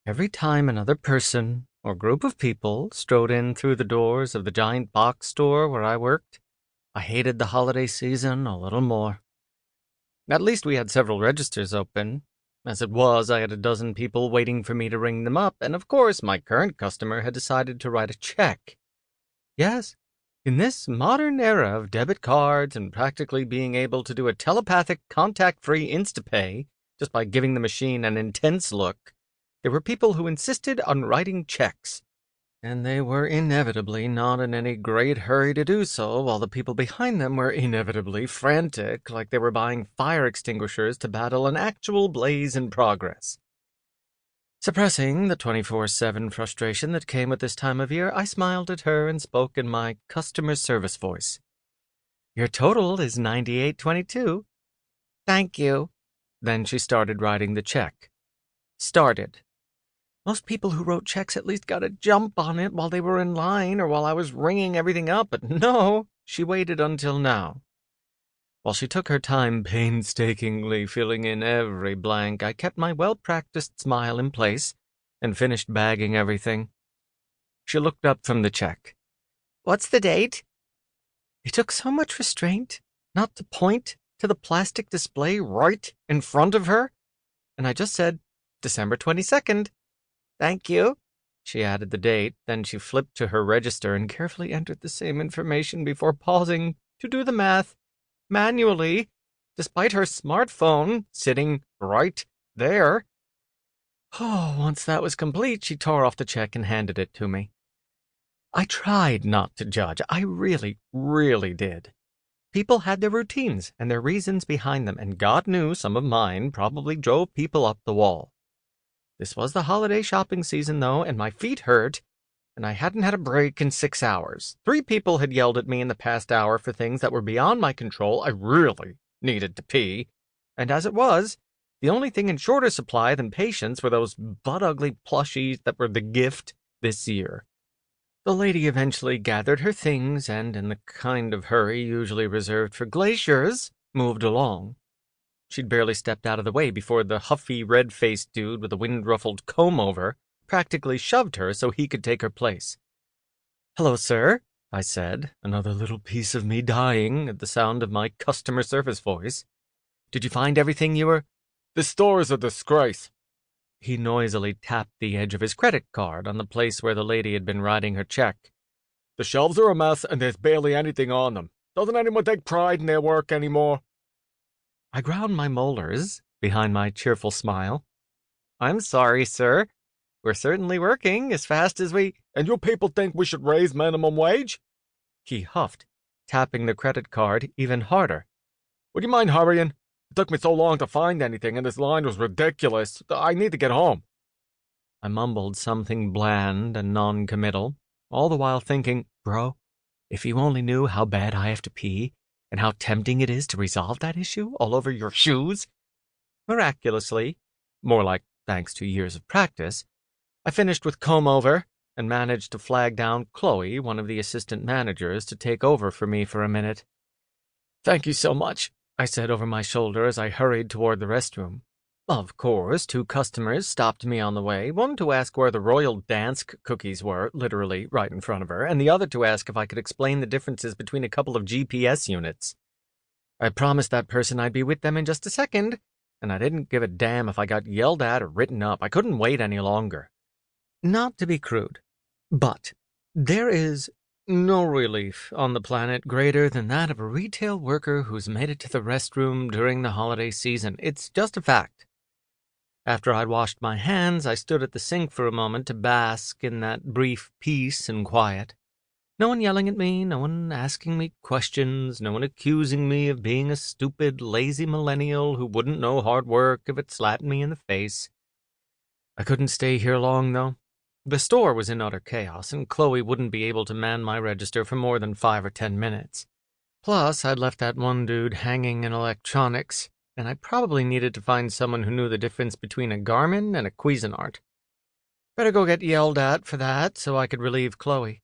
Every time another person or group of people strode in through the doors of the giant box store where I worked, I hated the holiday season a little more. At least we had several registers open. As it was, I had a dozen people waiting for me to ring them up, and of course my current customer had decided to write a check. Yes, in this modern era of debit cards and practically being able to do a telepathic, contact-free Instapay just by giving the machine an intense look, there were people who insisted on writing checks. And they were inevitably not in any great hurry to do so, while the people behind them were inevitably frantic, like they were buying fire extinguishers to battle an actual blaze in progress. Suppressing the 24/7 frustration that came with this time of year, I smiled at her and spoke in my customer service voice. "Your total is $98.22. "Thank you." Then she started writing the check. Started. Most people who wrote checks at least got a jump on it while they were in line or while I was ringing everything up, but no, she waited until now. While she took her time painstakingly filling in every blank, I kept my well-practiced smile in place and finished bagging everything. She looked up from the check. "What's the date?" It took so much restraint not to point to the plastic display right in front of her, and I just said, "December 22nd. "Thank you." She added the date, then she flipped to her register and carefully entered the same information before pausing to do the math manually, despite her smartphone sitting right there. Oh, once that was complete, she tore off the check and handed it to me. I tried not to judge. I really, really did. People had their routines and their reasons behind them, and God knew some of mine probably drove people up the wall. This was the holiday shopping season, though, and my feet hurt, and I hadn't had a break in 6 hours. 3 people had yelled at me in the past hour for things that were beyond my control. I really needed to pee, and as it was, the only thing in shorter supply than patience were those butt-ugly plushies that were the gift this year. The lady eventually gathered her things and, in the kind of hurry usually reserved for glaciers, moved along. She'd barely stepped out of the way before the huffy, red-faced dude with a wind-ruffled comb-over practically shoved her so he could take her place. "Hello, sir," I said, another little piece of me dying at the sound of my customer service voice. "Did you find everything you were—" "This store is a disgrace." He noisily tapped the edge of his credit card on the place where the lady had been writing her check. "The shelves are a mess and there's barely anything on them. Doesn't anyone take pride in their work anymore?" I ground my molars behind my cheerful smile. "I'm sorry, sir. We're certainly working as fast as we—" "And you people think we should raise minimum wage?" He huffed, tapping the credit card even harder. "Would you mind hurrying? It took me so long to find anything and this line was ridiculous. I need to get home." I mumbled something bland and non-committal, all the while thinking, bro, if you only knew how bad I have to pee, and how tempting it is to resolve that issue all over your shoes. Miraculously, more like thanks to years of practice, I finished with comb-over and managed to flag down Chloe, one of the assistant managers, to take over for me for a minute. "Thank you so much," I said over my shoulder as I hurried toward the restroom. Of course, 2 customers stopped me on the way, one to ask where the Royal Dansk cookies were, literally right in front of her, and the other to ask if I could explain the differences between a couple of GPS units. I promised that person I'd be with them in just a second, and I didn't give a damn if I got yelled at or written up. I couldn't wait any longer. Not to be crude, but there is no relief on the planet greater than that of a retail worker who's made it to the restroom during the holiday season. It's just a fact. After I'd washed my hands, I stood at the sink for a moment to bask in that brief peace and quiet. No one yelling at me, no one asking me questions, no one accusing me of being a stupid, lazy millennial who wouldn't know hard work if it slapped me in the face. I couldn't stay here long, though. The store was in utter chaos, and Chloe wouldn't be able to man my register for more than 5 or 10 minutes. Plus, I'd left that one dude hanging in electronics, and I probably needed to find someone who knew the difference between a Garmin and a Cuisinart. Better go get yelled at for that so I could relieve Chloe.